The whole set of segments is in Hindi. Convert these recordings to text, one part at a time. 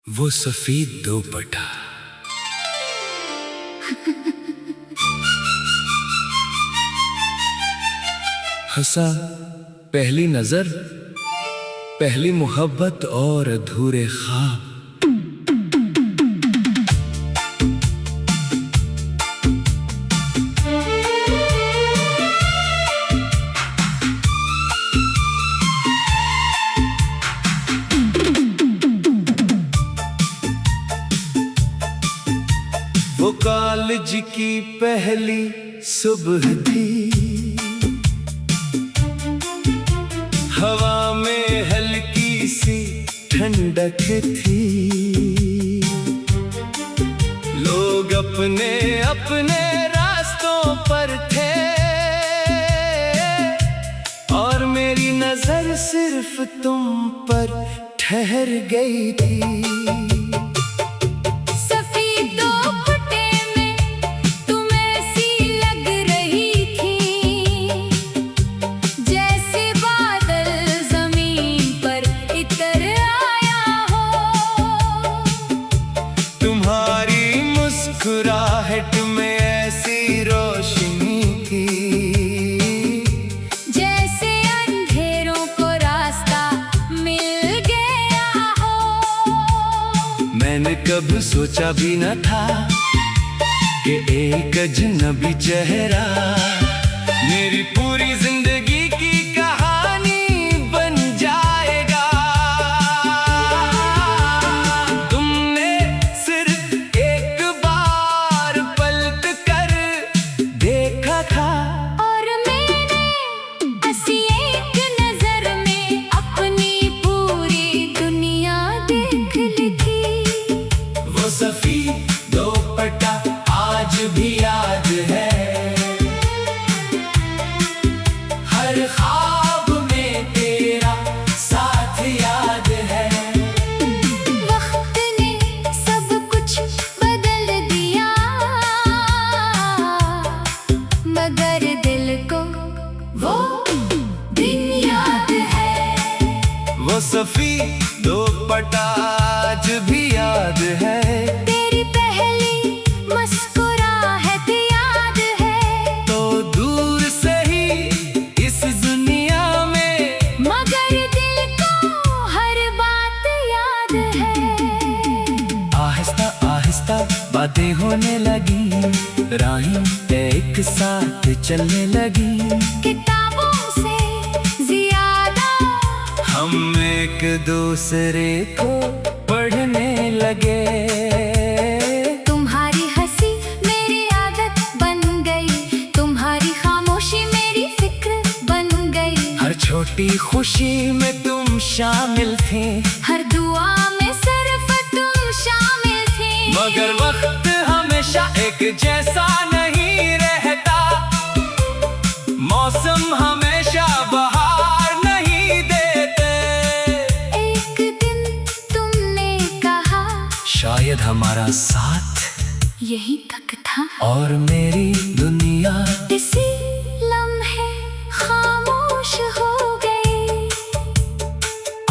वो सफेद दोपट्टा हंसा पहली नजर, पहली मोहब्बत और अधूरे ख्वाब। वो कॉलेज की पहली सुबह थी, हवा में हल्की सी ठंडक थी। लोग अपने अपने रास्तों पर थे और मेरी नजर सिर्फ तुम पर ठहर गई थी। मुस्कुराहट में ऐसी रोशनी थी, जैसे अंधेरों को रास्ता मिल गया हो। मैंने कभी सोचा भी न था कि एक अजनबी चेहरा मेरी पूरी जिंदगी की कहानी बन जाएगा। तुमने सिर्फ एक बार पलट कर देखा था और मैंने हंसी एक नजर में अपनी पूरी दुनिया देख ली थी। वो सफेद दोपट्टा आज भी याद है, हर ख्वाब में तेरा साथ याद है। वक्त ने सब कुछ बदल दिया, मगर दिल को वो दिन याद है। वो सफेद दोपट्टा आज भी याद है, तेरी पहली मुस्कुराहट याद है। तो दूर से ही इस दुनिया में, मगर दिल को हर बात याद है। आहिस्ता आहिस्ता बातें होने लगी, राहें एक साथ चलने लगी। किताबों से ज्यादा हम एक दूसरे को पढ़ने लगे। तुम्हारी हंसी मेरी आदत बन गई, तुम्हारी खामोशी मेरी फिक्र बन गई। हर छोटी खुशी में तुम शामिल थे, हर दुआ में सिर्फ तुम शामिल थे। मगर वक्त हमेशा एक जैसा नहीं रहता, मौसम हमेशा बहार नहीं देते। एक दिन तुमने कहा शायद हमारा साथ यही तक था, और मेरी दुनिया इसी लम्हे खामोश हो गई।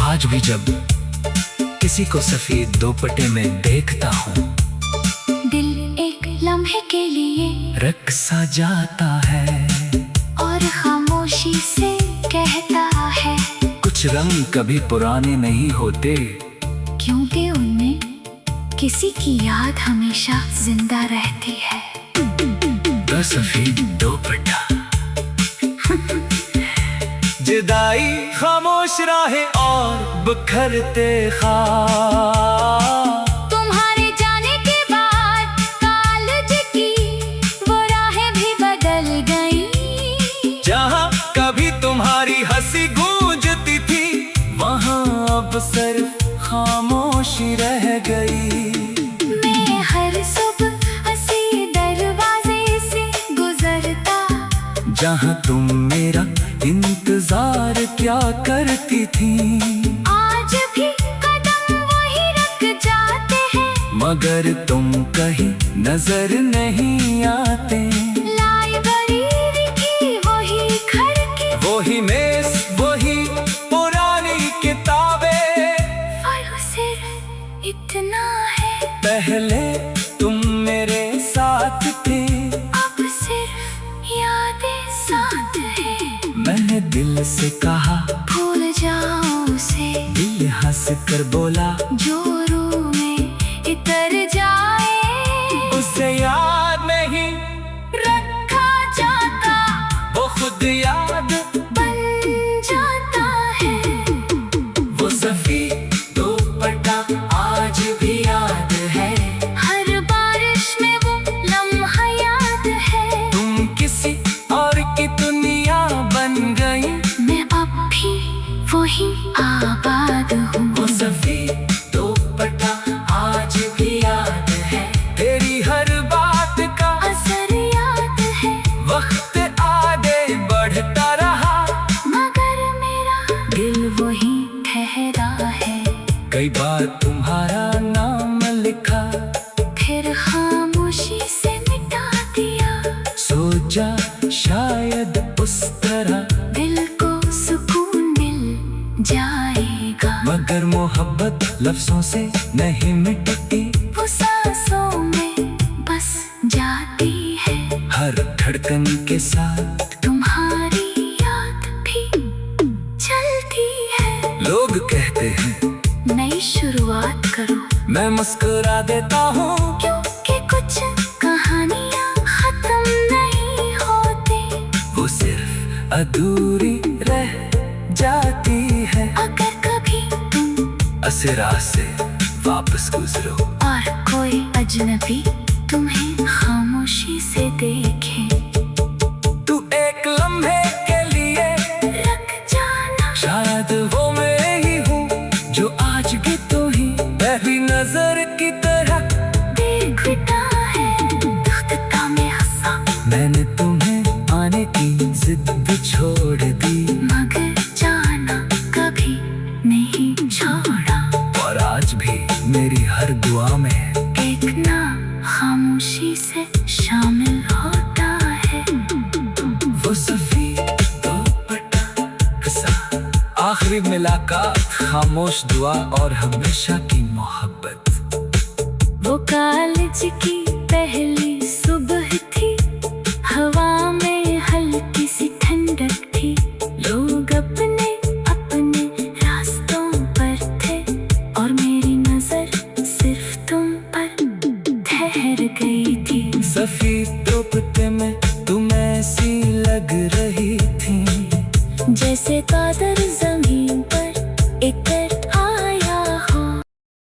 आज भी जब किसी को सफेद दोपट्टे में देखता हूँ, दिल एक लम्हे के लिए रक सा जाता है और खामोशी से कहता है, कुछ रंग कभी पुराने नहीं होते, क्योंकि उनमें किसी की याद हमेशा जिंदा रहती है। द सफेद दोपट्टा। जुदाई खामोश राहें और बिखरते ख्वाब। तुम्हारे जाने के बाद कॉलेज की वो राहें भी बदल गई। जहाँ कभी तुम्हारी हंसी गूंजती थी, वहाँ अब सिर्फ खामोशी रह गई। मैं हर सुबह हंसी दरवाजे से गुजरता, जहाँ तुम मेरा इंतजार क्या करती थी। आज भी कदम वही रख जाते हैं, मगर तुम कहीं नजर नहीं आते। लाइब्रेरी की वही खिड़की, वही मेज, वही पुरानी किताबें, और सिर्फ इतना है। पहले तुम मेरे साथ थे, अब सिर्फ यादें साथ है। मैंने दिल से कहा भूल जाओ उसे, दिल हंस कर बोला जो रूह में इतर जाए। उसे याद नहीं रखा जाता, वो खुद याद बन जाता है। वो सफेद दुपट्टा आज भी याद है, हर बारिश में वो लम्हा याद है। तुम किसी और की दुनिया बन गई, मैं अब भी वही आबाद हूँ। वो सफेद दुपट्टा आज भी याद है, तेरी हर बात का असर याद है। वक्त आगे बढ़ता रहा, मगर मेरा दिल वही ठहरा है। कई बार तुम्हारा नाम लिखा, फिर खामोशी से मिटा दिया। सोचा शायद उस तरह दिल को सुकून मिल जाएगा, मगर मोहब्बत लफ्जों से नहीं मिटती, वो सांसों में बस जाती है। हर धड़कन के साथ तुम्हारी याद भी चलती है। लोग कहते हैं नई शुरुआत करो, मैं मुस्कुरा देता हूँ, क्योंकि कुछ कहानियाँ खत्म नहीं होती। वो सिर्फ अधूरी रह जाती है। अगर कभी तुम असरा से वापस गुजरो और कोई अजनबी तुम्हें खामोशी से देखे, तू एक लम्हे के लिए रख जाना। शायद वो मैं ही हूँ जो आज भी तू ही पहली नजर की तरह देखता है। दुखता में हंसा, मैंने तुम्हें आने की जिद छोड़ दी, मगर जाना कभी नहीं छोड़ा। और आज भी मेरी हर दुआ में एक नाम खामोशी से शामिल होता है। वो सफेद दुपट्टा किस्सा, आखिरी मुलाकात, खामोश दुआ और हमेशा की मोहब्बत। वो कॉलेज की पहली सुबह थी, हवा में हल्की सी ठंडक थी। लोग अपने अपने रास्तों पर थे और मेरी नजर सिर्फ तुम पर ठहर गई थी। सफेद